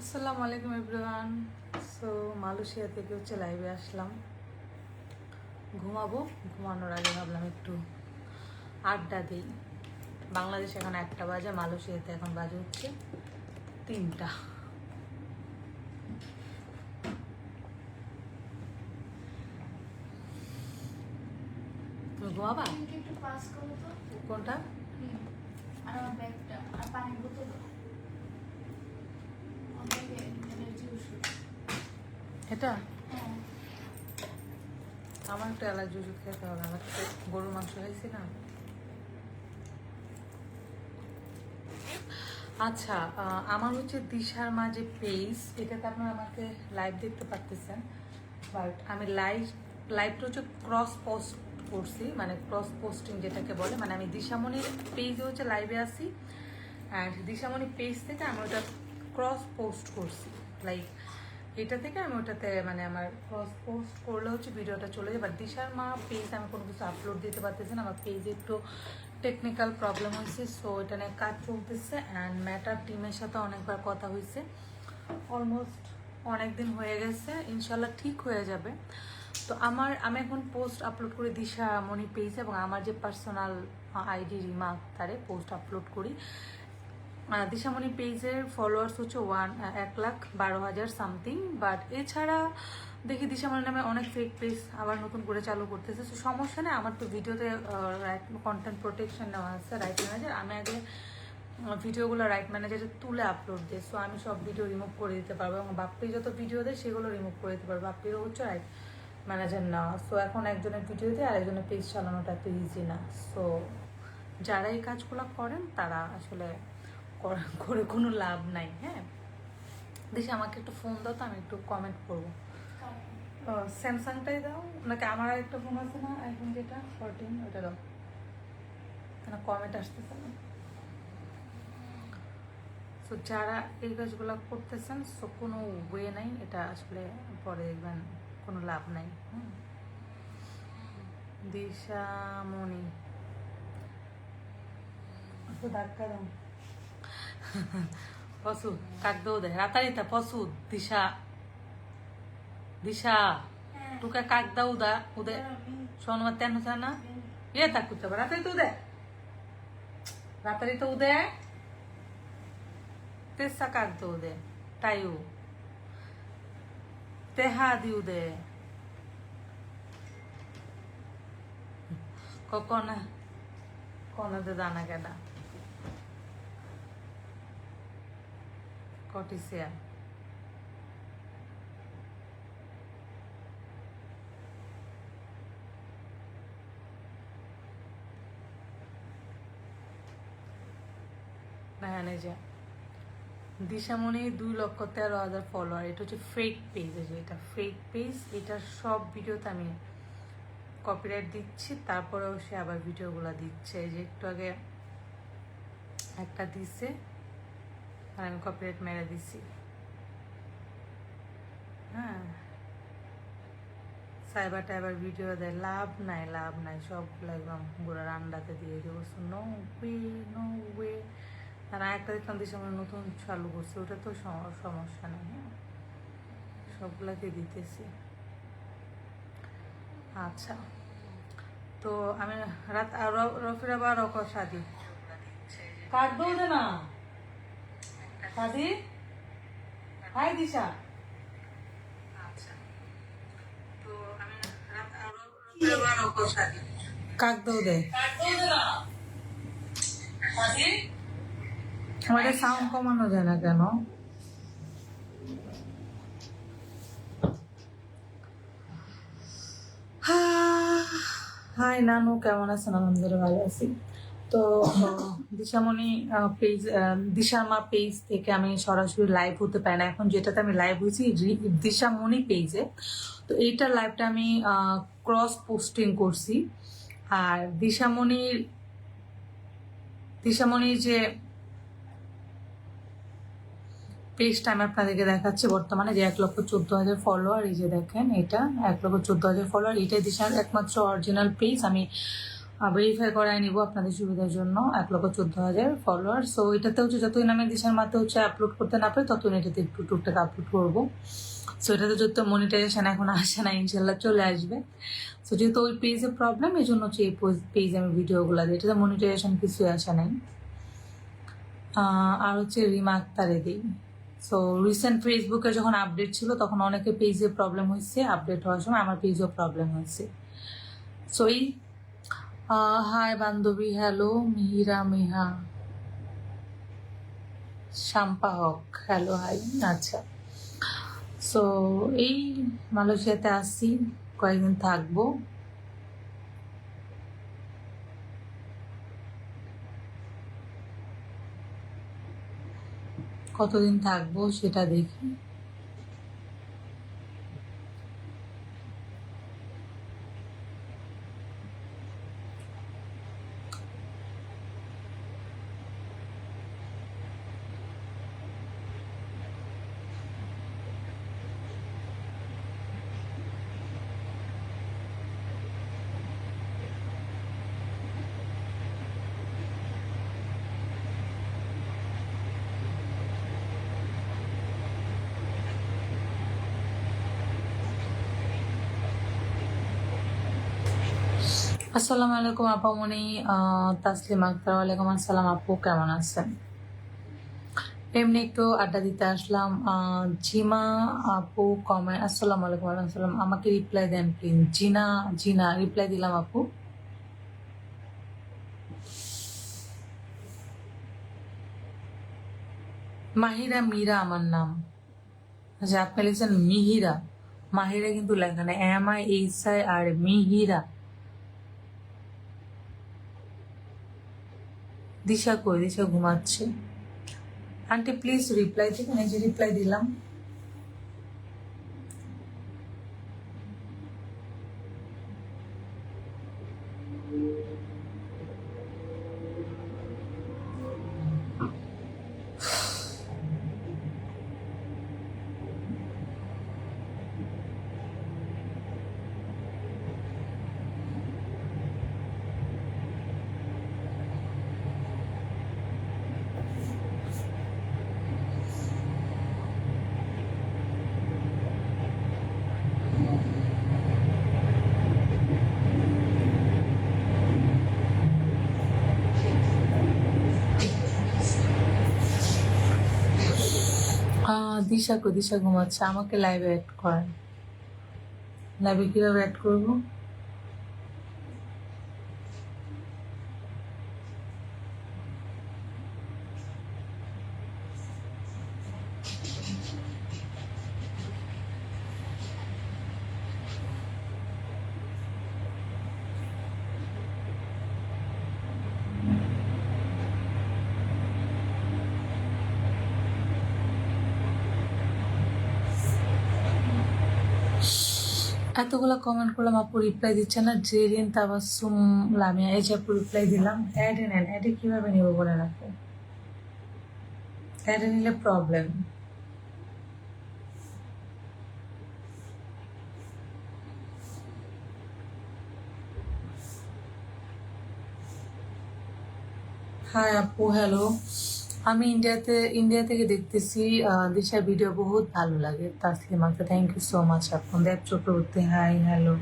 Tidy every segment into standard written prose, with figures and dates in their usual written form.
আসসালামু আলাইকুম everyone. So Malaysia থেকে লাইভে আসলাম, ঘুমানোর আগে ভাবলাম একটু আড্ডা দিই। বাংলাদেশ এখন 1টা বাজে, মালয়েশিয়াতে এখন বাজে হচ্ছে 3টা। তুমি ঘুমাবা? কোনটা? এটা আমার একটু অ্যালার্জি ওষুধ খেতে হবে, আমার তো গরুর মাংস খাইছি না। আচ্ছা, আমার হচ্ছে দিশার মা যে পেজ, এটাতে আপনারা আমাকে লাইভ দেখতে পারতেছেন, বাট আমি লাইভটা হচ্ছে ক্রস পোস্ট করছি, মানে ক্রস পোস্টিং যেটাকে বলে, মানে আমি দিশামণির পেজে হচ্ছে লাইভে আসি, অ্যান্ড দিশামণি পেজ থেকে আমি ওটা ক্রস পোস্ট করছি। লাইক এটা থেকে আমি ওটাতে মানে আমার ক্রস পোস্ট করলে হচ্ছে ভিডিওটা চলে যায়। বাট দিশার মা পেজ আমি কোনো কিছু আপলোড দিতে পারতেছি না, আমার পেজে একটু টেকনিক্যাল প্রবলেম হয়েছে। সো এটা নিয়ে কাজ চলতেছে, অ্যান্ড ম্যাটার টিমের সাথে অনেকবার কথা হয়েছে, অলমোস্ট অনেক দিন হয়ে গেছে, ইনশাল্লাহ ঠিক হয়ে যাবে। তো আমি এখন পোস্ট আপলোড করি দিশামণি পেজ, এবং আমার যে পার্সোনাল আইডি রিমা আক্তারে পোস্ট আপলোড করি। দিশামণি পেজের ফলোয়ার্স হচ্ছে 1,12,000 সামথিং। বাট এছাড়া দেখি দিশামণি নামে অনেক ফেক পেজ আবার নতুন করে চালু করতেছে। তো সমস্যা নেই, আমার তো ভিডিওতে কন্টেন্ট প্রোটেকশন নেওয়া আছে রাইট ম্যানেজার। আমি আগে ভিডিওগুলো রাইট ম্যানেজারে তুলে আপলোড দিই, সো আমি সব ভিডিও রিমুভ করে দিতে পারবো, এবং বাপ্পি যত ভিডিও দেয় সেগুলো রিমুভ করে দিতে পারবো। বাপ্পিরও হচ্ছে রাইট ম্যানেজার নেওয়া। সো এখন একজনের ভিডিও দিয়ে আরেকজনের পেজ চালানোটা এত ইজি না। সো যারা এই কাজগুলো করেন তারা আসলে করে কোনো লাভ নাই। হ্যাঁ, দেখি আমাকে একটু ফোন দাও, তো আমি একটু কমেন্ট করবো। স্যামসাংটাই দাও নাকি আমার একটা ফোন আছে না এখন, যেটা 14, ওটা দাও, কেন কমেন্ট আসতেছে না। সো যারা এই কাজগুলো করতেছেন, সো কোনো ওয়ে নাই, এটা আসলে পরে দেখবেন কোনো লাভ নাই। দিশামণি ধাক্কা দাও পশু কাক দৌ দে রাতারিতা পশু দিশা দিশা টুকা কাক দাও উদা উদে সোনমা তেন না ইয়ে তা করতে পারে রাতারি তো উদে তেসা কাক দৌ দে তাইও তেহা দি উদে কখনা কনতে দানা কেনা কটিসিয়া দিশামণি 2,13,000 ফলোয়ার। এটা হচ্ছে ফেক পেজ, এটা ফেক পেজ। এটার সব ভিডিওতে আমি কপিরাইট দিচ্ছি, তারপরেও সে আবার ভিডিওগুলো দিচ্ছে। যে একটু আগে একটা দিচ্ছে আর আমি কপিরাইট মেরে দিছি। হ্যাঁ, সাইবার টাইবার ভিডিও দেয়, লাভ নাই, সবগুলো একদম পুরো রান্নাতে দিয়ে দেবো। No way, no way. আর একটা দেখলাম দিশামণি নতুন চালু করছে, ওটা তো সমস্যা নেই। হ্যাঁ, সবগুলাকে দিতেছি। আচ্ছা, তো আমি রাত রফির আবার রকর শাদি কাট দৌ দে না শাদি। হাই দিশা। আচ্ছা, তো আমি রাত রফির শাদি কাক দৌ দে শাদি। আমাদের সাউন্ড কমানো যায় না কেন? হাই নানু, কেমন আছেন? আলহামদুলিল্লাহ ভালো আছি। তো দিশামণি পেজ, দিশামা পেজ থেকে আমি সরাসরি লাইভ হতে পারি না এখন, যেটাতে আমি লাইভ হয়েছি দিশামণি পেজে। তো এইটার লাইভটা আমি ক্রস পোস্টিং করছি। আর দিশামণির যে পেজটা আমি আপনাদেরকে দেখাচ্ছি বর্তমানে, যে 1,14,000 ফলোয়ার। এই যে দেখেন, এটা 1,14,000 ফলোয়ার, এটাই দিশার একমাত্র অরিজিনাল পেজ। আমি ভেরিফাই করাই নিব আপনাদের সুবিধার জন্য। 1,14,000 ফলোয়ার। সো এটাতে হচ্ছে যতই নামে দিশার মাতে হচ্ছে আপলোড করতে না পারে ততই এটাতে একটু টুকটাক আপলোড করবো। সো এটাতে যত মনিটাইজেশন এখন আসে না, ইনশাল্লাহ চলে আসবে। সো যেহেতু ওই পেজে প্রবলেম, এই জন্য হচ্ছে এই পেজে আমি ভিডিওগুলো দিই, এটাতে মনিটাইজেশন কিছুই আসে নাই। আর হচ্ছে রিমা আক্তারে দিই। সো রিসেন্ট ফেসবুকে যখন আপডেট ছিল তখন অনেকে পেজে প্রবলেম হয়েছে, আপডেট হওয়ার সময় আমার পেজেও প্রবলেম হয়েছে। সো এই হাই বান্ধবী, হ্যালো মিহিরা, মিহা শাম্পা হক, হ্যালো হাই। আচ্ছা, সো এই মালয়েশিয়াতে আসছি, কয়েকদিন থাকবো। কতদিন থাকবো সেটা দেখি। আসসালামু আলাইকুম আপামনি, তাসলিম আক্তার। ওয়ালাইকুম আসসালাম আপু, কেমন আছেন? এমনি একটু আড্ডা দিতে আসলাম। জিমা আপু কমেন্ট, আসসালামু আলাইকুম। ওয়ালাইকুম আসসালাম, আমাকে রিপ্লাই দেন প্লিজ। জিনা, জিনা রিপ্লাই দিলাম আপু। মাহিরা মীরা আমার নাম। আচ্ছা, আপনি লিখছেন মিহিরা, মাহিরা কিন্তু লেখা না, MIHI আর মিহিরা। দিশা কই? দিশা ঘুমাচ্ছে। আন্টি প্লিজ রিপ্লাই দিবেন, এই যে রিপ্লাই দিলাম। দিশা কই? দিশা ঘুমাচ্ছে, আমাকে লাইভে অ্যাড করেন। লাইভে কিভাবে অ্যাড করবো? এতগুলো কমেন্ট করলাম, আপু রিপ্লাই দিচ্ছে না। জেরিন তাবাসুম লামিয়া, এই যে আপু রিপ্লাই দিলাম। অ্যাডে নেন, অ্যাডে কিভাবে নেবো বলেন আপু? অ্যাডে নিলে প্রবলেম। হাই আপু, হ্যালো। আমি ইন্ডিয়া থেকে দেখতেছি। দিশার ভিডিও বহুত ভালো লাগে। তাসলিমাকে থ্যাংক ইউ সো মাচ আপু। দেব চক্রবর্তী, হাই হ্যালো।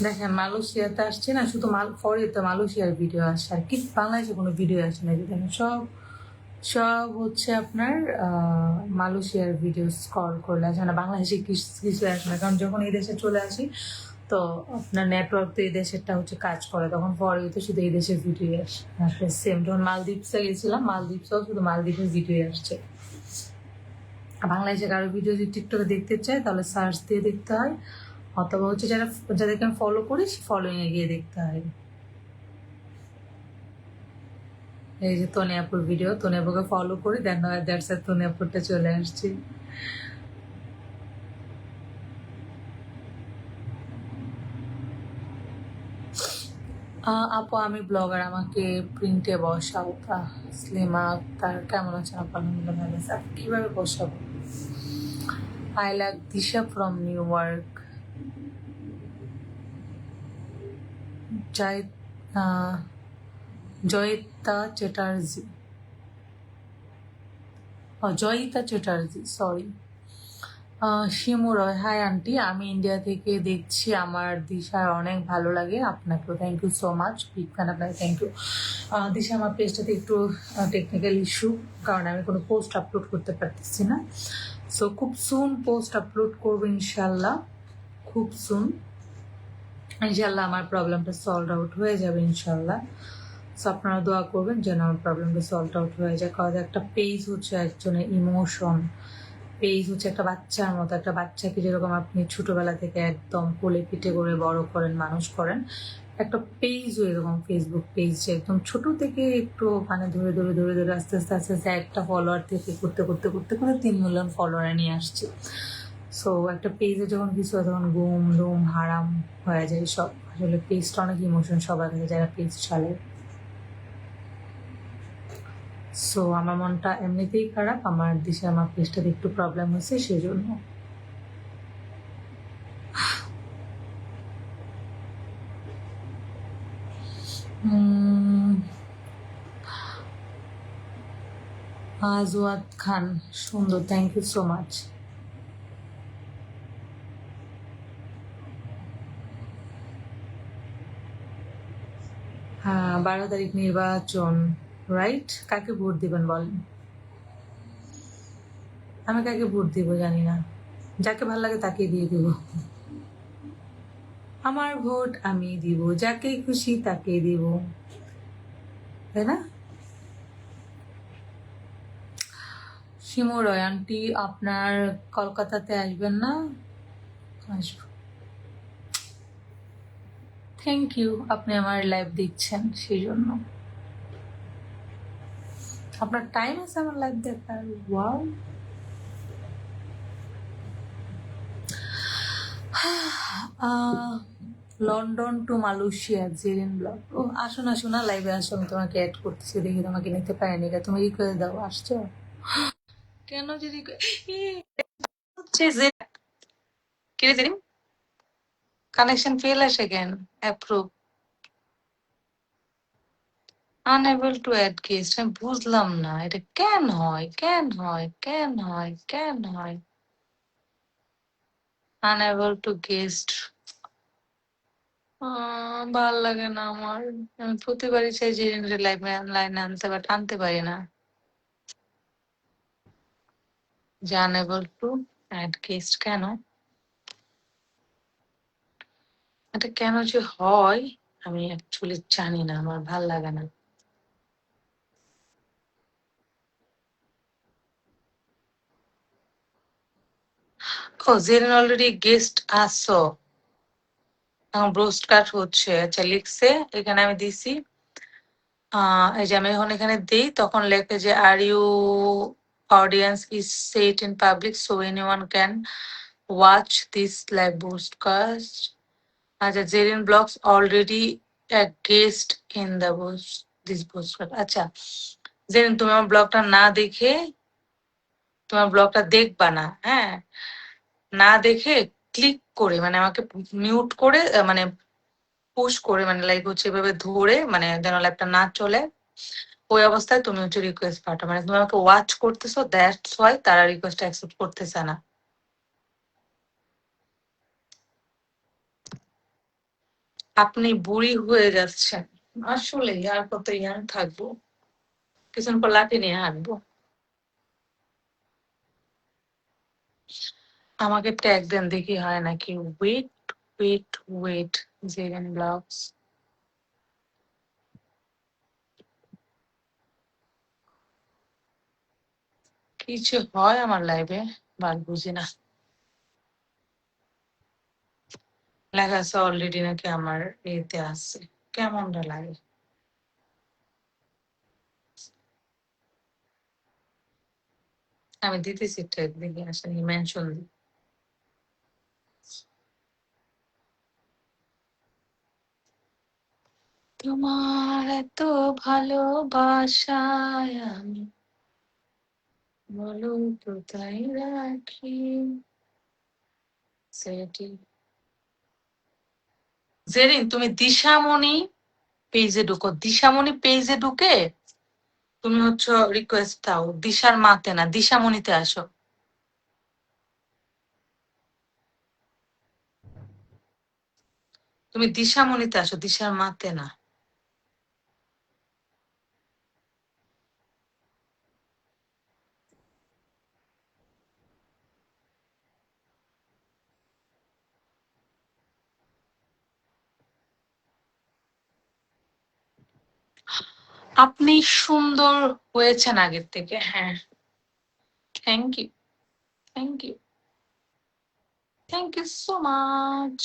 দেখেন, মালয়েশিয়াতে আসছে না, শুধু ফরিতে মালয়েশিয়ার ভিডিও আসে, আর কি বাংলাদেশে কোনো ভিডিও আসে না। দেখেন সব সব হচ্ছে আপনার মালয়েশিয়ার ভিডিও স্ক্রল করলে আসে না, বাংলাদেশে কিছু আসে না। কারণ যখন এই দেশে চলে আসি তো আপনার নেটওয়ার্ক তো এই দেশেরটা হচ্ছে কাজ করে, তখন ফরিতে শুধু এই দেশের ভিডিও আসে। সেম যখন মালদ্বীপসে গেছিলাম, মালদ্বীপসেও শুধু মালদ্বীপের ভিডিও আসছে। বাংলাদেশে কারো ভিডিও যদি টিকটকে দেখতে চায় তাহলে সার্চ দিয়ে দেখতে হয়, অথবা হচ্ছে যাদেরকে আমি ফলো করি ফলোইং এ গিয়ে দেখতে হয়। এই যে তনিয়াপুর ভিডিও, তনিয়াপুকে ফলো করি, দেন দ্যাটস তনিয়াপুরটা চলে আসছে। আপু আমি ব্লগার, আমাকে প্রিন্টে বসাও। স্লিমা তার কেমন আছেন আপু? আলহামদুলিল্লাহ ভালো আছে। আপনি কিভাবে বসাবো? I like Disha from New York. Joy Jayita Chatterjee, Jayita Chatterjee, sorry. Shimu Roy, hi aunty, আমি ইন্ডিয়া থেকে দেখছি, আমার দিশার অনেক ভালো লাগে। আপনাকেও thank you so much, big fan আপনাকে, থ্যাংক ইউ। দিশা আমার পেজটাতে একটু টেকনিক্যাল ইস্যু, কারণ আমি কোনো পোস্ট আপলোড করতে পারতেছি না। সো খুব সুন পোস্ট আপলোড করবো ইনশাল্লাহ, খুব সুন ইনশাল্লাহ আমার প্রবলেমটা সলভ আউট হয়ে যাবে ইনশাল্লাহ। সো আপনারা দোয়া করবেন যেন আমার প্রবলেমটা সলভ আউট হয়ে যায়। কারণ একটা পেজ হচ্ছে একজনের ইমোশন, পেজ হচ্ছে একটা বাচ্চার মতো। একটা বাচ্চাকে যেরকম আপনি ছোটবেলা থেকে একদম কোলে পিঠে করে বড় করেন, মানুষ করেন, একটা পেজও এরকম, ফেসবুক পেজ একদম ছোট থেকে একটু মানে ধরে ধরে ধরে ধরে আস্তে আস্তে আস্তে আস্তে একটা ফলোয়ার থেকে করতে করতে করতে করে 3 মিলিয়ন ফলোয়ারে নিয়ে আসছে। সো একটা পেজে যখন কিছু হয় তখন গুম ধুম হারাম হয়ে যায় সব। আসলে পেজটা অনেক ইমোশন সবার কাছে যারা পেজ চালে। সো আমার মনটা এমনিতেই খারাপ, আমার দিশে আমার পেজটাতে একটু প্রবলেম হয়েছে সেই জন্য। আজওয়াদ খান, সুন্দর, থ্যাংক ইউ সো মাচ। হ্যাঁ 12 তারিখ নির্বাচন, রাইট? কাকে ভোট দিবেন বলেন? আমি কাকে ভোট দিব জানি না, যাকে ভালো লাগে তাকে দিয়ে দিব। আমার ভোট আমি দিব, যাকে খুশি তাকে দিব, তাই না? শিমু রয় আন্টি, আপনার কলকাতাতে আসবেন না? আসবো, থ্যাংক ইউ, আপনি আমার লাইভ দেখছেন সেই জন্য। আপনার টাইম আছে আমার লাইভ দেখার? Wow. London to Malaysia, Jerin blog. ও আসো না, শোনা লাইভে আসো, আমি তোমাকে অ্যাড করতেছি, দেখি তোমাকে নিতে পারিনি। তুমি রিকোয়েস্ট দাও, আসছো কেন? যে কানেকশন ফেল আসে কেন? Approve, unable to add guest. আমি বুঝলাম না এটা কেন হয়, কেন হয়, কেন হয়, কেন হয়? আনএবল টু গেস্ট, ভাল লাগে না আমার। আমি প্রতিবারই চাই যে লাইভ লাইনে আনতে, বাট আনতে পারি না। যে আনএবল টু অ্যাড গেস্ট কেন, এটা কেন যে হয় আমি অ্যাকচুয়ালি জানি না, আমার ভাল লাগে না। ও জেরিন অলরেডি গেস্ট আসো, এখন ব্রোডকাস্ট হচ্ছে। আচ্ছা লিখছে এখানে, আমি দিছি। এই যে আমি এখন এখানে দিই, তখন লেখে যে are you audience is set in public so anyone can watch this live broadcast. আচ্ছা Jerin blogs already a guest in the this postcard। আচ্ছা জেরিন, তুমি আমার ব্লগটা না দেখে, তোমার ব্লগটা দেখবা না, হ্যাঁ? না দেখে ক্লিক করে মানে আমাকে মিউট করে মানে পুশ করে, মানে লাইক হচ্ছে এভাবে ধরে, মানে যেন লাইভটা না চলে, ওই অবস্থায় তুমি হচ্ছে রিকোয়েস্ট পাঠাও। মানে তুমি আমাকে ওয়াচ করতেছো, দ্যাটস ওয়াই তারা রিকোয়েস্ট অ্যাকসেপ্ট করতেছে না। আপনি বুড়ি হয়ে যাচ্ছেন আসলে, আর কত ইয়াং থাকবো, কিছুক্ষণ পর লাঠি নিয়ে হাঁটবো। আমাকে ট্যাগ দেন দেখি হয় নাকি। ওয়েট ওয়েট ওয়েট, জেরেন ব্লগস, কিছু হয় আমার লাইভে, বাল বুঝি না। লেখা আছে অলরেডি নাকি আমার এতে আছে, কেমনটা লাগে। আমি দিতেছি ট্যাগ দেখি আসলে মেনশন দিই। তোমার এত ভালোবাসায় আমি বলো কোথায় রাখি সেটি। জেরিন, তুমি দিশামণি পেজে ঢুকো, দিশামণি পেজে ঢুকে তুমি হচ্ছে রিকোয়েস্ট দাও, দিশার মাতে না, দিশামণিতে আসো। তুমি দিশামণিতে আসো, দিশার মাতে না। আপনি সুন্দর হয়েছেন আগের থেকে, হ্যাঁ। Thank you, thank you, thank you so much.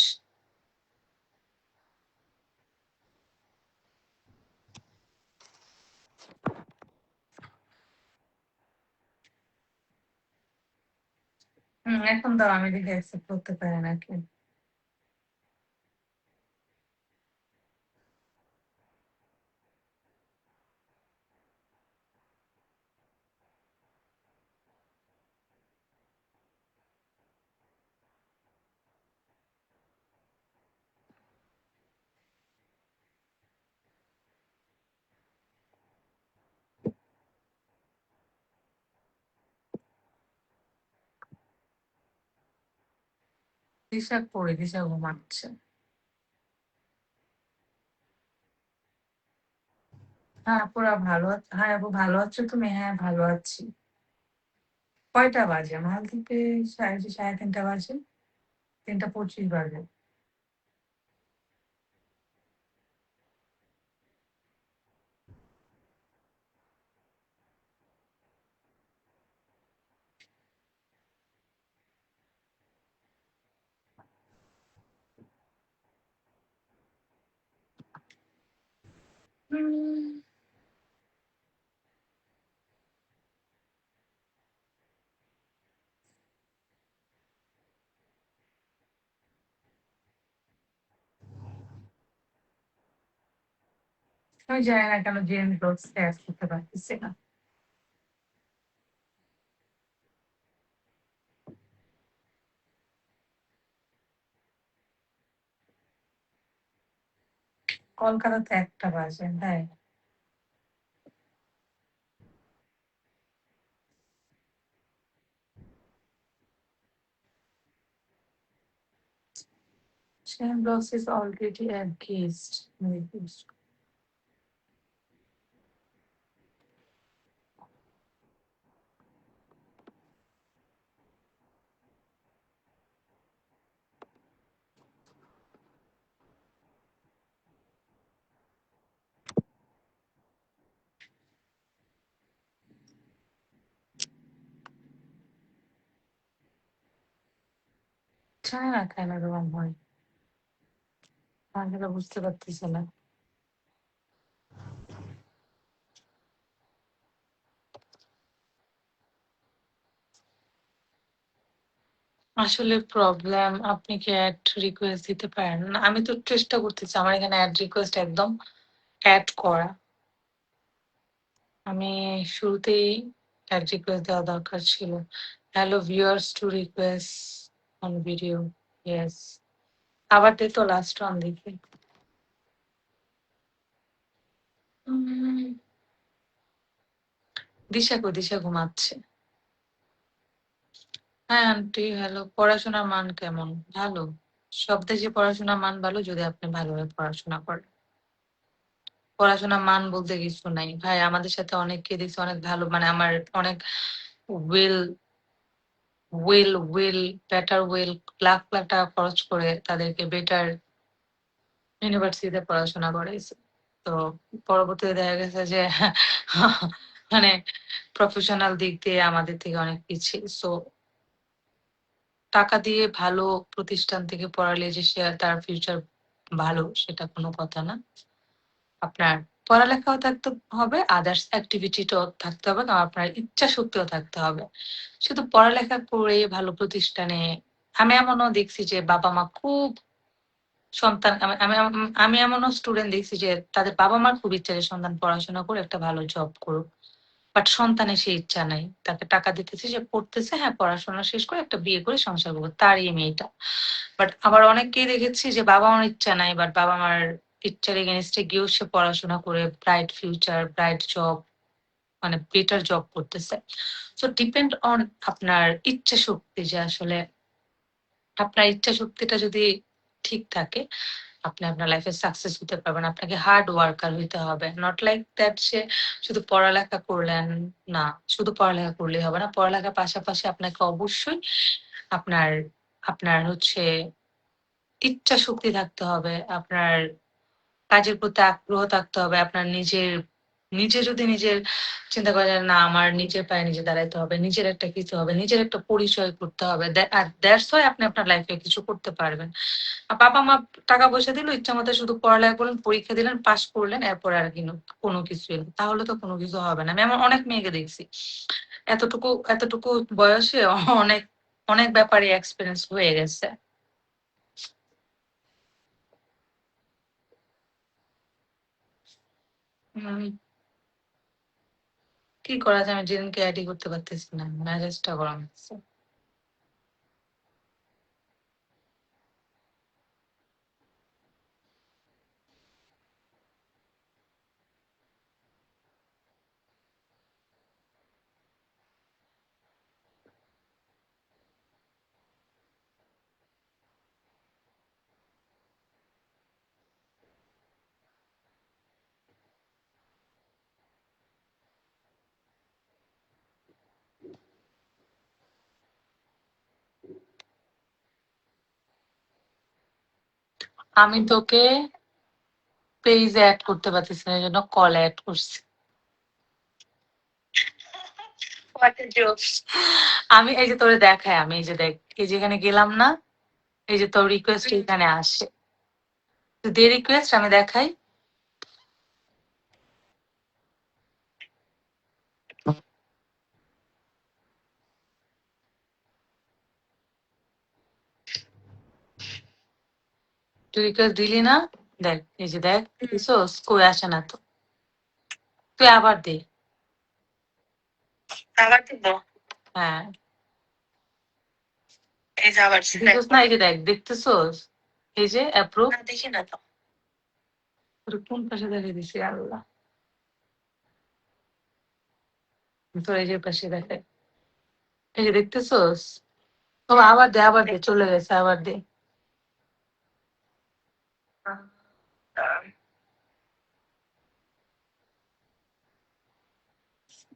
এখন দাও, আমি দেখে অ্যাকসেপ্ট করতে পারি নাকি। দিশা করে, দিশা ঘুমাচ্ছে। হ্যাঁ পুরা ভালো হ্যাঁ আপু ভালো আছো তুমি? হ্যাঁ ভালো আছি। কয়টা বাজে? মাল থেকে সাড়ে তিনটা বাজে, 3:25 বাজে। আমি জানি না কেন জেএম ব্লগস অ্যাড করতে পারতেছি না। কলকাতাতে 1টা বাজে, হ্যাঁ। JM blogs is already engaged. জানি না কেন এরকম হয়, আমি সেটা বুঝতে পারতেছি না। আসলে প্রবলেম, আপনি কি অ্যাড রিকোয়েস্ট দিতে পারেন না? আমি তো চেষ্টা করতেছি, আমার এখানে অ্যাড রিকোয়েস্ট একদম অ্যাড করা। আমি শুরুতেই অ্যাড রিকোয়েস্ট দেওয়া দরকার ছিল। Hello viewers to request on video, yes. আবার দে তো লাস্ট অন দেখি। দিশা কো, দিশা ঘুমাচ্ছে। হ্যাঁ আন্টি, হ্যালো। পড়াশোনার মান কেমন? ভালো। সব দেশে পড়াশোনার মান ভালো যদি আপনি ভালোভাবে পড়াশোনা করেন। পড়াশোনার মান বলতে কিছু নাই ভাই, আমাদের সাথে অনেককে দেখছি অনেক ভালো, মানে আমার অনেক well well better well lakh lakh টাকা খরচ করে তাদেরকে বেটার ইউনিভার্সিটিতে পড়াশোনা করাইছে। তো পরবর্তীতে দেখা গেছে যে মানে প্রফেশনাল দিক দিয়ে আমাদের থেকে অনেক পিছিয়ে। সো টাকা দিয়ে ভালো প্রতিষ্ঠান থেকে পড়ালে যে সে তার ফিউচার ভালো, সেটা কোনো কথা না। আপনার পড়ালেখাও থাকতে হবে, আদার্স অ্যাক্টিভিটিটাও থাকতে হবে, আর আপনার ইচ্ছা শক্তিও থাকতে হবে। শুধু পড়ালেখা করে ভালো প্রতিষ্ঠানে, আমি এমনও দেখছি যে বাবা মা খুব সন্তান আমি এমনও স্টুডেন্ট দেখছি যে তাদের বাবা মার খুব ইচ্ছা যে সন্তান পড়াশোনা করে একটা ভালো জব করুক, বাট সন্তানের সেই ইচ্ছা নাই। তাকে টাকা দিতেছে, সে পড়তেছে, হ্যাঁ পড়াশোনা শেষ করে একটা বিয়ে করে সংসার করবো, তার এই মেয়েটা। বাট আবার অনেককেই দেখেছি যে বাবা মার ইচ্ছা নাই, বাট বাবা মার ইচ্ছার এগেনস্টে গিয়েও সে পড়াশোনা করে ব্রাইট ফিউচার, ব্রাইট জব, মানে বেটার জব করতেছে। সো ডিপেন্ড অন আপনার ইচ্ছা শক্তি, যে আসলে আপনার ইচ্ছা শক্তিটা যদি ঠিক থাকে আপনি আপনার লাইফে সাকসেস হতে পারবেন। আপনাকে হার্ড ওয়ার্কার হইতে হবে, নট লাইক দ্যাট সে শুধু পড়ালেখা করলেন। না, শুধু পড়ালেখা করলেই হবে না, পড়ালেখার পাশাপাশি আপনাকে অবশ্যই আপনার আপনার হচ্ছে ইচ্ছা শক্তি থাকতে হবে, আপনার কাজের প্রতি আগ্রহ থাকতে হবে, আপনার নিজের নিজে যদি নিজের চিন্তা করেন না আমার নিজের পায়ে নিজে দাঁড়াইতে হবে, নিজের একটা কিছু হবে, নিজের একটা পরিচয় করতে হবে, আর দ্যাটস ওয়াই আপনি আপনার লাইফে কিছু করতে পারবেন। আর বাবা মা টাকা পয়সা দিল, ইচ্ছা মতো শুধু পড়ালেখা করলেন, পরীক্ষা দিলেন, পাশ করলেন, এরপর আর কোনো কিছুই না, তাহলে তো কোনো কিছু হবে না। আমি এমন অনেক মেয়েকে দেখছি এতটুকু এতটুকু বয়সে অনেক অনেক ব্যাপারে এক্সপিরিয়েন্স হয়ে গেছে। কি করা যায়, আমি যেদিনকে আইডি করতে পারতেছি না, ম্যারেজটা গরম হচ্ছে। আমি তোকে পেজে অ্যাড করতে পারতেছি না, এই জন্য কল অ্যাড করছি। What a joke. আমি এই যে তোরে দেখাই, আমি এই যে দেখ, এই যেখানে গেলাম না, এই যে তোর রিকোয়েস্ট এখানে আসে, তুই দে রিকোয়েস্ট, আমি দেখাই। তুই রিকোয়েস্ট দিলি না, দেখ এই যে দেখ, দিছোস, কই আসে না তো, তুই আবার দে। আবার দিব? হ্যাঁ, এই যে আবার দিছোস না, এই যে দেখ, দেখতেছোস, এই যে অ্যাপ্রুভ। দেখি না তো, তোর কোন পাশে দেখিয়ে দিছি আল্লাহ, তোর এই যে পাশে দেখে, এই যে দেখতেছোস। ও আবার দে, আবার দে, চলে গেছে, আবার দে।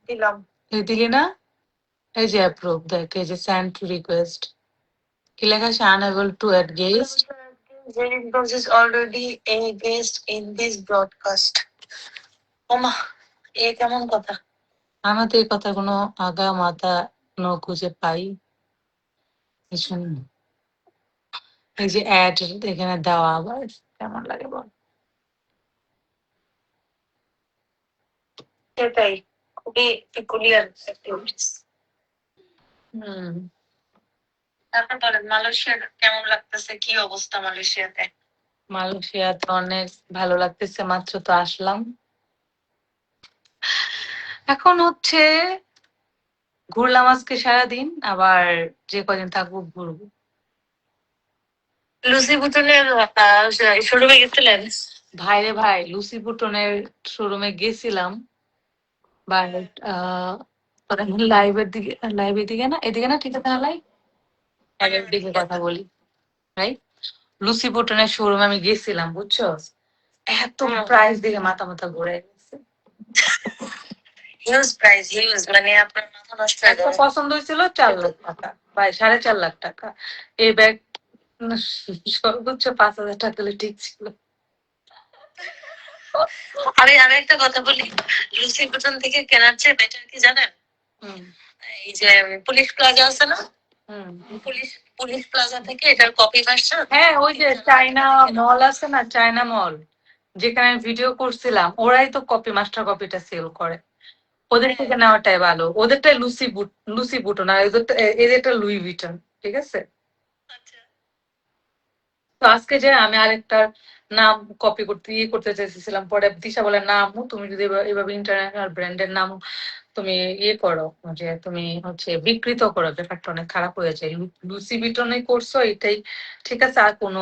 দিলাম। এই দিলি না, এই যে অ্যাপ্রুভ, দেখ এই যে সেন্ড রিকোয়েস্ট, কি লেখা আছে, unable to add guest, Jane Bros is already a guest in this broadcast. ওমা, এ কেমন কথা? আমি তো এই কথা কোনো আগা মাথা খুঁজে পাই, শুনি। এই যে অ্যাড এখানে দেওয়া, আবার কেমন লাগে বল? সেটাই, খুবই পিকুলিয়ার অ্যাক্টিভিটিস। হুম। তারপর বলেন, মালয়েশিয়ার কেমন লাগতেছে, কি অবস্থা মালয়েশিয়াতে? মালয়েশিয়াতে অনেক ভালো লাগতেছে, মাত্র তো আসলাম। এখন হচ্ছে ঘুরলাম আজকে সারাদিন, আবার যে কদিন থাকবো ঘুরবো। লুসি বুটনের শোরুমে গেছিলেন? ভাইরে ভাই, লুসি বুটনের শোরুমে গেছিলাম, বাট লাইভের দিকে, লাইভের দিকে না, এদিকে না, ঠিক আছে না, লাইভের দিকে কথা বলি, রাইট? লুসি বুটনের শোরুমে আমি গেছিলাম, বুঝছো? এত প্রাইস দেখে মাথা মাথা ঘুরে গেছে। হিউজ প্রাইস, হিউজ, মানে আপনার মাথা নষ্ট হয়ে যাবে। পছন্দ হয়েছিল 4 লাখ টাকা, ভাই 4.5 লাখ টাকা। এই ব্যাগ সর্বোচ্চ 5,000 টাকা হলে ঠিক ছিল। আমি একটা কথা বলি, লুসি বুটন থেকে কেনার চেয়ে বেটার কি জানেন? এই যে পুলিশ প্লাজা আছে না, পুলিশ পুলিশ প্লাজা থেকে এটার কপি ভার্সন, হ্যাঁ ওই যে চায়না মল আছে না, চায়না মল, যেখানে ভিডিও করছিলাম, ওরাই তো কপি, মাস্টার কপিটা সেল করে। ওদের থেকে নেওয়াটাই ভালো, ওদেরটা লুসি বুটন, আর এদেরটা লুই ভিটন, ঠিক আছে? তো আজকে যে আমি আরেকটার নাম কপি করতে করতে চাইছিলাম, পরে দিশা বলে না আম্মু, তুমি যদি এভাবে ইন্টারন্যাশনাল ব্র্যান্ডের নাম তুমি করো, যে তুমি হচ্ছে বিকৃত করো, ব্যাপারটা অনেক খারাপ হয়ে যায়। লুসি বিটনে করছো এটাই ঠিক আছে, আর কোনো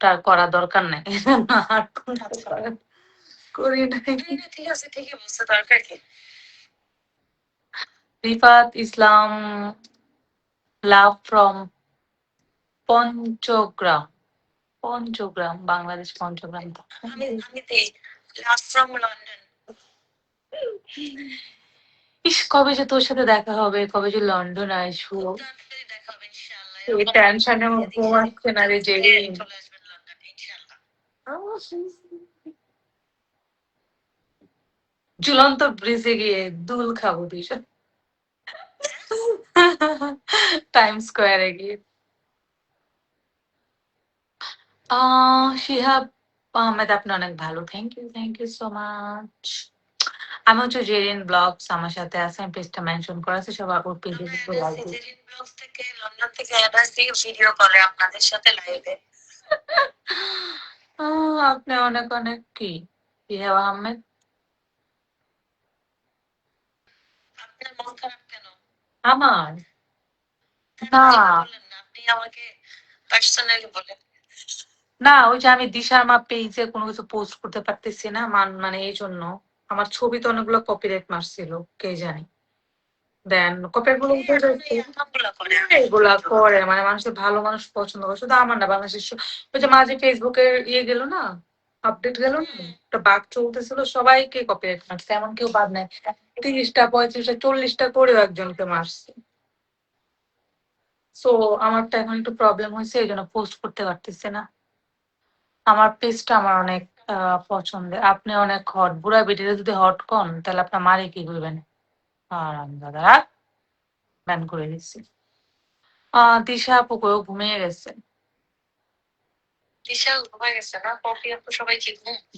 তার করা দরকার নাই। আর কোনো করি নাই। ঠিক আছে, ঠিকই বলছে, দরকার কি। রিফাত ইসলাম, লাভ ফ্রম পঞ্চগ্রাম। পঞ্চগ্রাম, বাংলাদেশ, পঞ্চগ্রাম। আমি লাভ ফ্রম লন্ডন। ইস, কবে যে তোর সাথে দেখা হবে, কবে যে লন্ডন আসবো। এই টেনশনে আমার ঘুম আসছে না রে যে। ঝুলন্ত ব্রিজে গিয়ে দুল খাবো দুইজন, টাইম স্কোয়ারে গিয়ে। শিহাব আহমেদ, আপনি অনেক ভালো, থ্যাংক ইউ সো মাচ। আমি হচ্ছে জেরিন ব্লগস, আমার সাথে আছে, পেজটা মেনশন করা আছে, সবার ওর পেজে জেরিন ব্লগস থেকে লন্ডন থেকে ভিডিও কলে আপনাদের সাথে লাইভে। আপনি অনেক অনেক কি শিহাব আহমেদ, আপনার মন খারাপ কেন? আমার না, আপনি আমাকে পার্সোনালি বলেন। না, ওই যে আমি দিশার মা পেজে কোনো কিছু পোস্ট করতে পারতেছি না, মানে এই জন্য। আমার ছবিতে অনেকগুলো কপিরাইট মারছিল, কে জানি। দেন কপিরাইট গুলো উঠে যাচ্ছে, এগুলা করে মানে মানুষের ভালো মানুষ পছন্দ করে, শুধু আমার না, বাংলাদেশের ওই যে মাঝে ফেসবুকে গেল না, আপডেট গেল না, একটা বাঘ চলতেছিল, সবাইকে কপিরাইট মারছে, এমন কেউ বাদ নাই। 30টা 35টা 40টা করেও একজনকে মারছে। সো আমারটা এখন একটু প্রবলেম হয়েছে, এই জন্য পোস্ট করতে পারতেছি না। আমার পেজটা আমার অনেক পছন্দের, আপনি অনেক হট, বুড়া বেটিরে যদি হট কন তাহলে আপনার মারে কি করবেন। আর দাদা ব্যান করে দিচ্ছি। দিশা আপু কয়েও ঘুমিয়ে গেছে। দিশা ঘুমিয়ে গেছে না, কপি আপু সবাই কি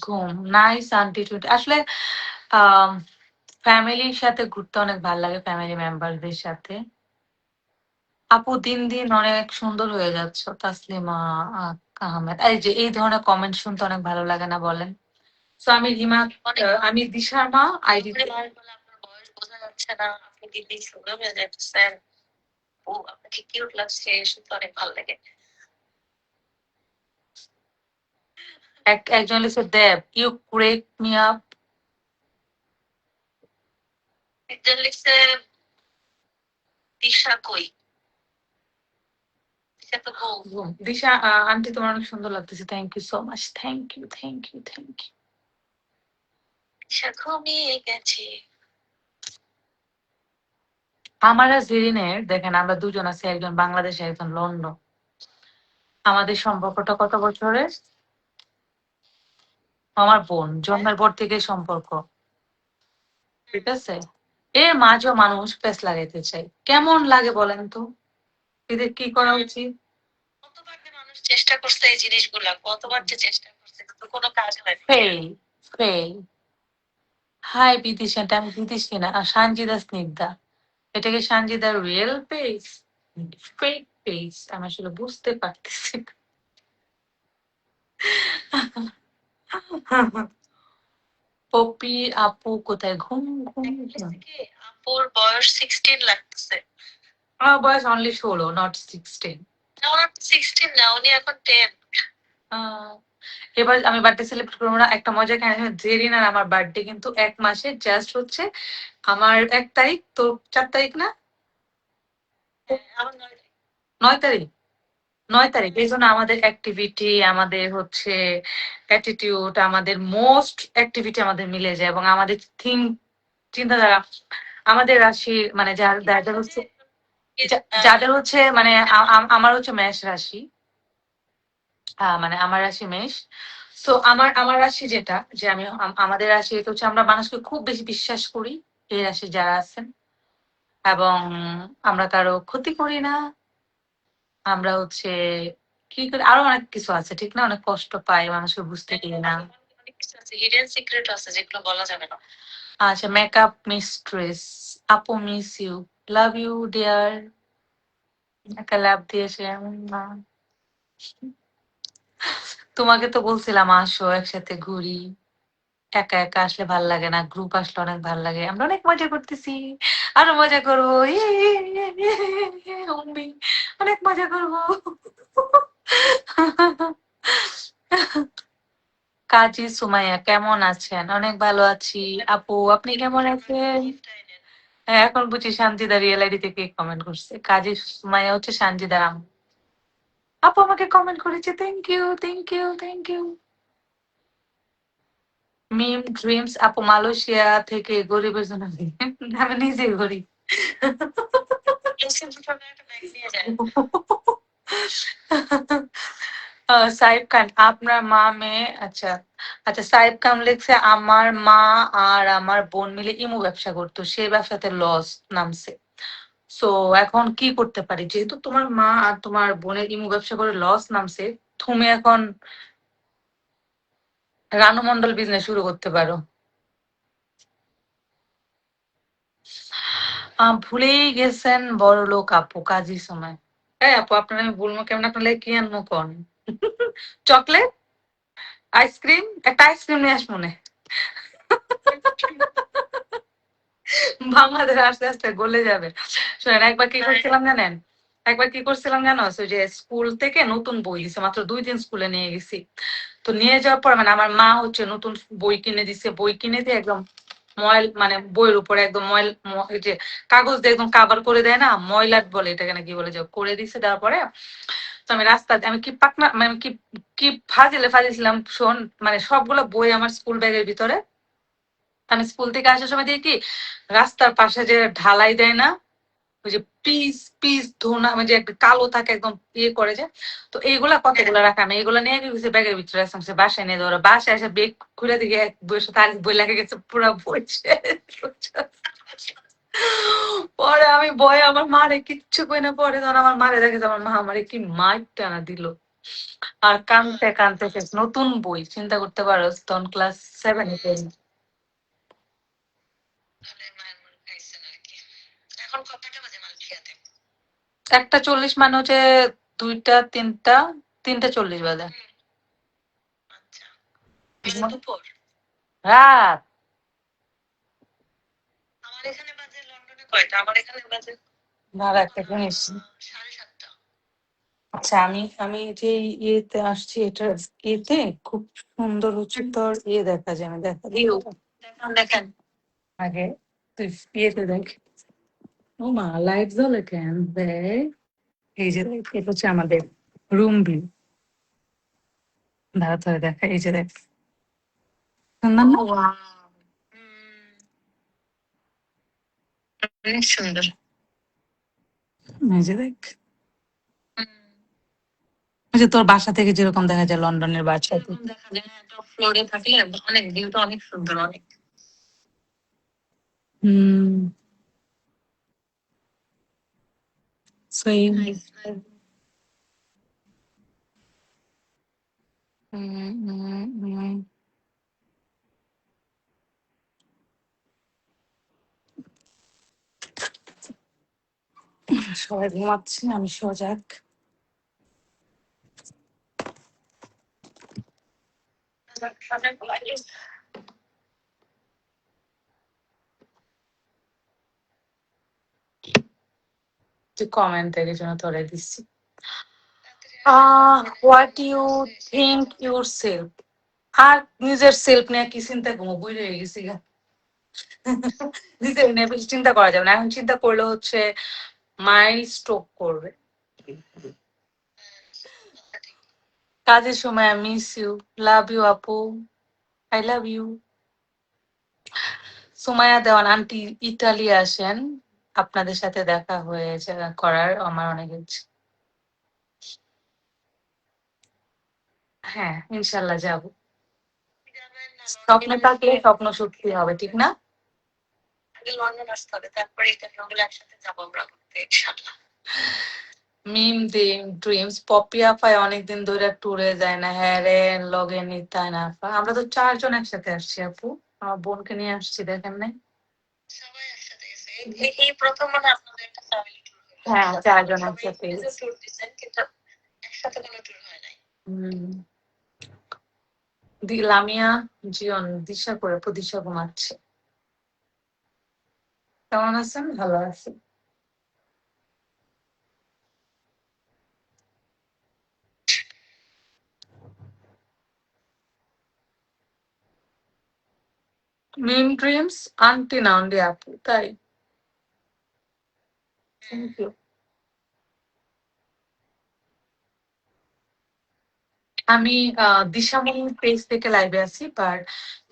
ঘুম। নাইস আন্টি টুটি। আসলে ফ্যামিলির সাথে ঘুরতে অনেক ভালো লাগে, ফ্যামিলি মেম্বারদের সাথে। আপু দিন দিন অনেক সুন্দর হয়ে যাচ্ছ, তাসলিমা আহমেদ। এই যে এই ধরনের কমেন্ট শুনতে অনেক ভালো লাগে না বলেন? তো আমি রিমা, আমি দিশার মা, আইডি। আপনার বয়স বোঝা যাচ্ছে না, আপনি দিন দিন সুন্দর হয়ে যাচ্ছেন। ও আপনাকে কিউট লাগছে, শুনতে অনেক ভালো লাগে। একজন লিখছে দেব, ইউ ক্রেক মি আপ। একজন লিখছে দিশা কই। দিশা আন্টি তোমার অনেক সুন্দর লাগতেছে, thank you so much, thank you. Disha ঘুমিয়ে গেছে। আমার আর জেরিনের দেখেন, আমরা দুজন আছি, একজন বাংলাদেশে, একজন লন্ডন। আমাদের সম্পর্কটা কত বছরের? আমার বোন জন্মের পর থেকে সম্পর্ক, ঠিক আছে। এর মাঝেও মানুষ পেস লাগাইতে চাই, কেমন লাগে বলেন তো? এদের কি করা উচিত? কতবার যে মানুষ চেষ্টা করছে এই জিনিসগুলা, কতবার যে চেষ্টা করছে, কিন্তু কোনো কাজ হয় ফেল, ফেল। হাই বিদিশা, এটা আমি বিদিশি না, সানজিদা স্নিগ্ধা। এটা কি সানজিদার রিয়েল পেজ, ফেক পেজ? আমি আসলে বুঝতে পারতেছি না। পপি আপু কোথায়? ঘুম ঘুম ঘুম। আপুর বয়স 16 লাগতেছে। আমার বয়স অনলি 16, নট 16। নট 16 না, উনি এখন 10। এবার আমি বার্থডে সেলিব্রেট করবো না, একটা মজা কেন, জেরিন আর আমার বার্থডে কিন্তু এক মাসে, জাস্ট হচ্ছে আমার 1 তারিখ, তো 4 তারিখ না, 9 তারিখ, 9 তারিখ। এই জন্য আমাদের অ্যাক্টিভিটি, আমাদের হচ্ছে অ্যাটিটিউড, আমাদের মোস্ট অ্যাক্টিভিটি আমাদের মিলে যায়, এবং আমাদের চিন্তাধারা, আমাদের রাশি, মানে যাদের হচ্ছে, যাদের হচ্ছে মানে আমার হচ্ছে মেষ রাশি, মানে আমার রাশি মেষ। তো আমার রাশি যেটা, যে আমি আমাদের রাশি এটা হচ্ছে, আমরা মানুষকে খুব বেশি বিশ্বাস করি, এই রাশি যারা আছেন, এবং আমরা কারো ক্ষতি করি না। আমরা হচ্ছে কি করি, আরো অনেক কিছু আছে, ঠিক না, অনেক কষ্ট পাই, মানুষকে বুঝতে দিই না। হিডেন সিক্রেট আছে যেগুলো বলা যাবে না। আচ্ছা, মেকআপ মিস্ট্রেস আপু, miss you, love you dear. একটা লাভ দিয়েছে। তোমাকে তো বলছিলাম আসো একসাথে ঘুরি, একা একা আসলে ভাল লাগে না, গ্রুপ আসলে অনেক ভাল লাগে, আমরা অনেক মজা করতেছি, আরো মজা করবো, উম্মি, অনেক মজা করবো। কাজী সুমাইয়া কেমন আছেন? অনেক ভালো আছি। আপু আপনি কেমন আছেন? হ্যাঁ, এখন বুঝি সানজিদা রিয়েল আইডি থেকে কমেন্ট করছে। কাজী সুমাইয়া হচ্ছে সানজিদার আম্মু। আপু আমাকে কমেন্ট করেছে, thank you, thank you, thank you. Mim dreams আপু মালয়েশিয়া থেকে গরিবের জন্য আমি নিজেই গরিব। সাইব খান আপনার মা মেয়ে, আচ্ছা আচ্ছা, সাইব খান লিখছে আমার মা আর আমার বোন মিলে ইমু ব্যবসা করতো, সেই ব্যবসাতে লস নামছে। সো এখন কি করতে পারি, যেহেতু তোমার মা আর তোমার বোনের ইমু ব্যবসা করে লস নামছে, তুমি এখন রানু মন্ডল বিজনেস শুরু করতে পারো। ভুলেই গেছেন বড় লোক আপু কাজী সময়। এই আপু আপনার আমি বলবো কেমন, আপনার লাগে কি আনবো কোন? চকলেট, আইসক্রিম, একটা আইসক্রিম নিয়ে আস মনে। বাংলাদেশ আস্তে আস্তে গলে যাবে। শোনেন একবার কি করছিলাম জানেন, একবার কি করছিলাম জানো, ওই যে স্কুল থেকে নতুন বই দিছে, মাত্র 2 দিন স্কুলে নিয়ে গেছি। তো নিয়ে যাওয়ার পর মানে আমার মা হচ্ছে নতুন বই কিনে দিছে, বই কিনে দিয়ে একদম ময়ল মানে বইয়ের উপরে একদম এই যে কাগজ দিয়ে একদম কাভার করে দেয় না, ময়লাট বলে এটাকে নাকি বলে, যে করে দিছে। দেওয়ার পরে তো আমি রাস্তা আমি কি পাকনা মানে কি কি ফাজিছিলাম শোন, মানে সবগুলো বই আমার স্কুল ব্যাগের ভিতরে। আমি স্কুল থেকে আসার সময় দেখি রাস্তার পাশে যে ঢালাই দেয় না, ওই যে পিস পিস ধোনা মানে যে একটা কালো থাকে একদম ইয়ে করে যে, তো এইগুলা কতগুলো রাখা, আমি এগুলো নিয়ে গেছি ব্যাগের ভিতরে রাখলাম, সে বাসায় নিয়ে ধরো, বাসায় এসে বেগ খুলে দিকে এক বইয়ের সাথে আরেক বই লেগে গেছে পুরো বই শেষ। পরে আমি ভয়ে আমার মারে কিচ্ছু কই না, পরে ধর আমার মারে দেখে আমার মা আমারে কি মাইর টানা দিল। আর কানতে কানতে শেষ, নতুন বই চিন্তা করতে পারো, তখন ক্লাস 7 পড়ি। 1:40 মানে হচ্ছে 2টা 3টা, 3:40 বাজে। রাত। না একটা জিনিস, আচ্ছা আমি আমি যে ইয়েতে আসছি এটা, ইয়েতে খুব সুন্দর হচ্ছে তোর ইয়ে দেখা যায়, আমি দেখা দেখেন আগে, তুই ইয়েতে দেখ। ও মা লাইট জ্বলে কেন দেখ, এই যে দেখ এটা হচ্ছে আমাদের রুম ভিউ, দাঁড়া ধরে দেখা, এই যে দেখ সুন্দর না? অনেক সুন্দর। এই যে দেখ, ওই যে তোর বাসা থেকে যেরকম দেখা যায় লন্ডনের বাসা দেখা যায়, ফ্লোরে থাকলে অনেক ভিউটা অনেক সুন্দর অনেক। হুম, সেই সবাই ঘুমাচ্ছে, আমি সজাগ। কমেন্ট এর জন্য ধরে দিচ্ছি। What you think yourself, আর নিজের সেলফ নিয়ে কি চিন্তা করবো, বুঝে গেছি গা। নিজের নিয়ে বেশি চিন্তা করা যাবে না, এখন চিন্তা করলে হচ্ছে মাইল স্ট্রোক করবে। কাজের সময় আমি মিস ইউ, লাভ ইউ আপু, I love you. Sumaiya Dewan aunty Italy আসেন, আপনাদের সাথে দেখা হয়েছে করার আমার অনেক ইচ্ছে। হ্যাঁ ইনশাল্লাহ যাব, স্বপ্নে থাকলে স্বপ্ন সত্যি হবে, ঠিক না? লন্ডন আসতে হবে, তারপরে ইতালি হলে একসাথে যাবো আমরা ঘুরতে ইনশাল্লাহ। মিম ড্রিমস পপি আপায় অনেকদিন ধরে ট্যুরে যায় না, হ্যাঁ রে লগে নিতাই না আপা, আমরা তো 4 জন একসাথে আসছি আপু, আমার বোনকে নিয়ে আসছি দেখেন নাই। এই প্রথম মানে আপনাদের একটা ফ্যামিলি ট্যুর, হ্যাঁ 4 জন একসাথে ট্যুর দিবেন, কিন্তু একসাথে কোনো ট্যুর হয় নাই। হুম, লামিয়া জিয়ন দিশা করে প্রদিশা ঘুমাচ্ছে। কেমন আছেন? ভালো আছি। মেন ড্রিমস আন্টি না অনলি আপু, তাই? Thank you. আমি দিশামণি পেজ থেকে লাইভে আছি, বাট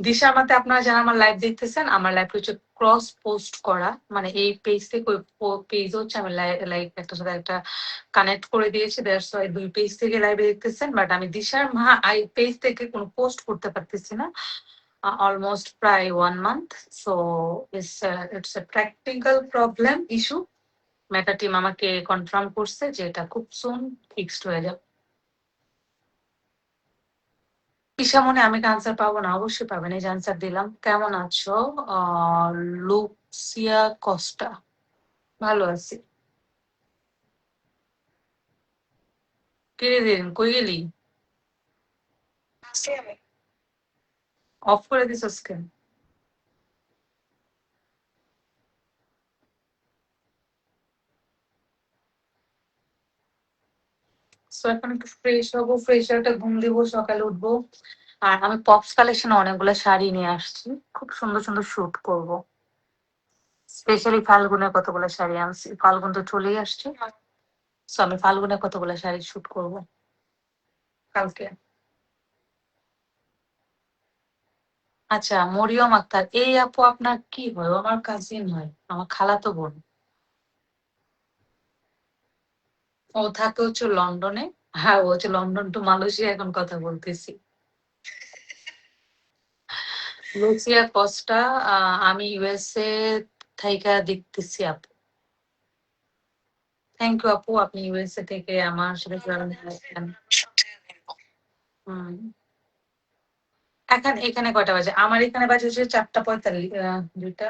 দিশার মতে আপনারা যারা আমার লাইভ দেখতেছেন, আমার লাইভ হচ্ছে ক্রস পোস্ট করা, মানে এই পেজ থেকে ওই পেজ হচ্ছে আমি লাইক একটা সাথে একটা কানেক্ট করে দিয়েছি, দ্যাটস ওয়াই দুই পেজ থেকে লাইভে দেখতেছেন। বাট আমি দিশার মা আই পেজ থেকে কোনো পোস্ট করতে পারতেছি না অলমোস্ট প্রায় 1 month. So it's a practical problem issue. Meta team আমাকে কনফার্ম করছে যে এটা খুব সুন ফিক্সড হয়ে যাবে। ঈশা, আমি আনসার পাবো না? অবশ্যই পাবেন, এই যে আনসার দিলাম। কেমন আছো? আহ লুসিয়া কস্টা। ভালো আছি। কিরে দিন কই গেলি? অফ করে দিছস কেন? সো এখন একটু ফ্রেশ হবো, ফ্রেশ হয়ে একটা ঘুম দিব, সকালে উঠবো। আর আমি পপস কালেকশনে অনেকগুলো শাড়ি নিয়ে আসছি, খুব সুন্দর সুন্দর শুট করব। স্পেশালি ফাল্গুনের কতগুলো শাড়ি আনছি, ফাল্গুন তো চলেই আসছে। সো আমি ফাল্গুনের কতগুলো শাড়ি শুট করব কালকে। আচ্ছা, মরিয়ম আক্তার, এই আপু আপনার কি হয়? ও আমার কাজিন হয়, আমার খালাতো বোন। ও থাকে হচ্ছে লন্ডনে। হ্যাঁ, ও হচ্ছে লন্ডন টু মালয়েশিয়া এখন কথা বলতেছি। লুসিয়া কস্টা। আমি ইউএসএ থেকে দেখতেছি আপু। থ্যাংক ইউ আপু, আপনি ইউএসএ থেকে আমার সাথে join হয়েছেন। হুম। এখন এখানে কয়টা বাজে? আমার এখানে বাজে হচ্ছে 4:45, দুইটা,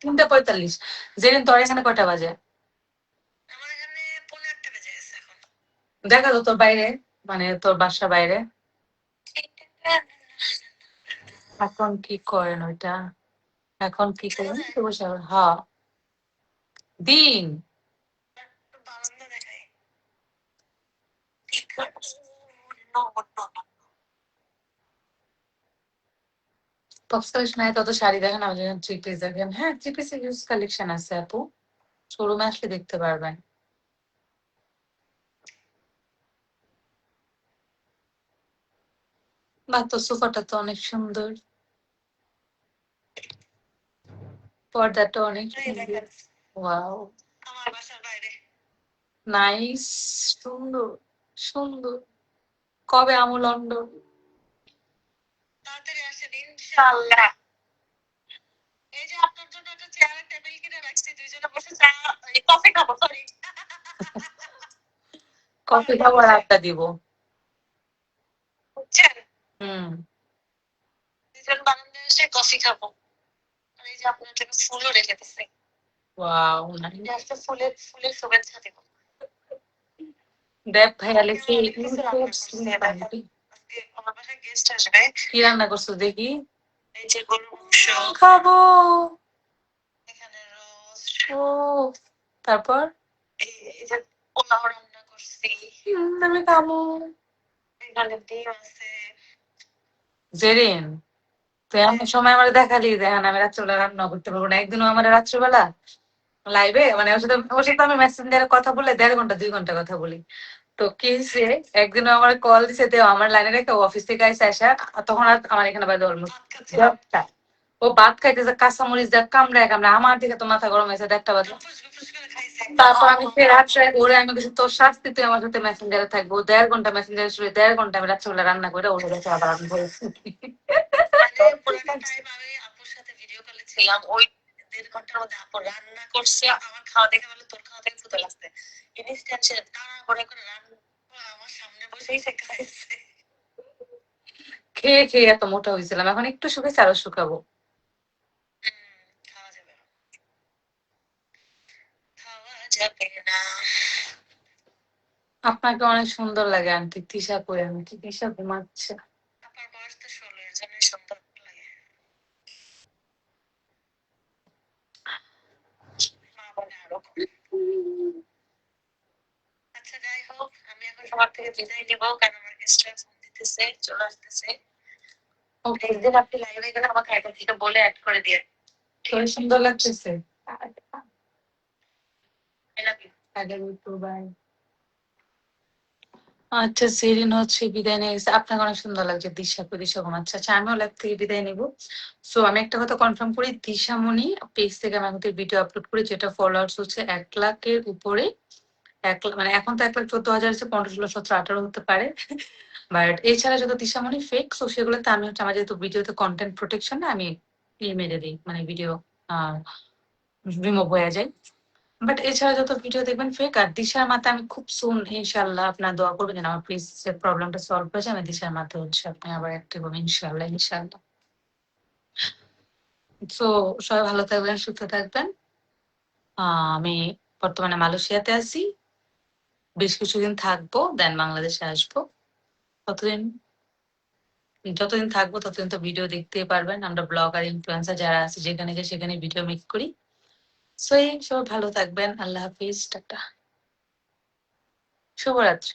3:45। যেদিন তোর এখানে কয়টা বাজে? দেখা তো তোর বাইরে, মানে তোর বাসার বাইরে। এখন কি করেন ওইটা? এখন কি করেন? হ্যাঁ, দিন। পপস কালেকশন নাই তত শাড়ি দেখেন, আমি যখন থ্রি পিস দেখেন। হ্যাঁ, থ্রি পিস ইউজ কালেকশন আছে আপু, শোরুমে আসলে দেখতে পারবেন। বা তো সোফাটা তো অনেক সুন্দর, পর্দাটা অনেক সুন্দর। ওয়াও, নাইস, সুন্দর সুন্দর। কবে আমু লন্ডন? কফি খাবো আর আড্ডা দিব। হুম। ওয়াও, দেব ভাইয়া লিখে কি রান্না করছো দেখি? খাবো। ও, তারপর? আমি খাবো। জেরিন, তুই এমন সময় আমার দেখালি, দেখেন আমি রাত্রেবেলা রান্না করতে পারবো না। একদিনও আমার রাত্রেবেলা লাইভে, মানে ওর সাথে আমি মেসেঞ্জারে কথা বলে 1.5 ঘন্টা 2 ঘন্টা কথা বলি। তো কি হয়েছে, একদিনও আমার কল দিছে, দেও আমার লাইনে রেখে অফিস থেকে আসে আসা, তখন আর আমার এখানে বাজে অলমোস্ট 1:30। ও ভাত খাইতেছে, কাঁচামরিচ দেখ কামড়ায় কামড়ায়, আমার দিকে তো মাথা গরম হয়েছে 1:30 বাজে। তারপর আমি ফের রাত্রে ওরে আমি কিছু, তোর শাস্তি, তুই আমার সাথে মেসেঞ্জারে থাকবো। 1.5 ঘন্টা মেসেঞ্জারে শুয়ে 1.5 ঘন্টা আমি রাত্রেবেলা রান্না করে ওরে গেছে, আবার আমি বলেছি। খেয়ে খেয়ে এত মোটা হয়েছিলাম, এখন একটু শুকেছি, আরো শুকাবো। আপনাকে অনেক সুন্দর লাগে আন্টি। তিশা কই আন্টি? তিশা ঘুমাচ্ছে। আপনার বয়স তো 16, এর জন্যই সুন্দর লাগে। মা বলে আরো। আচ্ছা যাই হোক, আমি এখন সবার থেকে বিদায় নিব, কারণ আমার গেস্টরা ফোন দিতেছে, চলে আসতেছে। ওকে, একদিন আপনি লাইভে গেলে আমাকে আগে থেকে বলে অ্যাড করে দিয়ে। তোর সুন্দর লাগতেছে। I love you. I love you too, bye. আচ্ছা, সেরিন হচ্ছে বিদায় নিয়ে গেছে। আপনাকে অনেক সুন্দর লাগছে। দিশা কই? দিশা ঘুমাচ্ছে। আচ্ছা, আমিও লাইভ থেকে বিদায় নিব। সো আমি একটা কথা কনফার্ম করি, দিশামণি পেজ থেকে আমি আমাদের ভিডিও আপলোড করি, যেটা ফলোয়ার্স হচ্ছে 1 লাখের উপরে। 1 লাখ মানে এখন তো 1,14,000 আছে, 15, 16, 17, 18 হতে পারে। বাট এছাড়া যত দিশামণি ফেক, সো সেগুলোতে আমি হচ্ছে আমার যেহেতু ভিডিওতে কন্টেন্ট প্রোটেকশন না, আমি মেরে দিই, মানে ভিডিও রিমুভ হয়ে যায়। বাট এছাড়া যত ভিডিও দেখবেন ফেক। আর দিশার মাথা আমি খুব সুন ইনশাল্লাহ, আপনার দোয়া করবেন যেন আমার প্লিজ প্রবলেমটা সলভ হয়ে যায়, আমি দিশার মাথা হচ্ছে আপনি আবার অ্যাক্টিভ হবেন ইনশাল্লাহ ইনশাল্লাহ। সো সবাই ভালো থাকবেন, সুস্থ থাকবেন। আমি বর্তমানে মালয়েশিয়াতে আছি, বেশ কিছুদিন থাকবো, দেন বাংলাদেশে আসবো। ততদিন যতদিন থাকবো ততদিন তো ভিডিও দেখতেই পারবেন। আমরা ব্লগার ইনফ্লুয়েন্সার যারা আছে, যেখানে গিয়ে সেখানে ভিডিও মেক করি। সো এই সব ভালো থাকবেন। আল্লাহ হাফিজ, টাটা, শুভরাত্রি।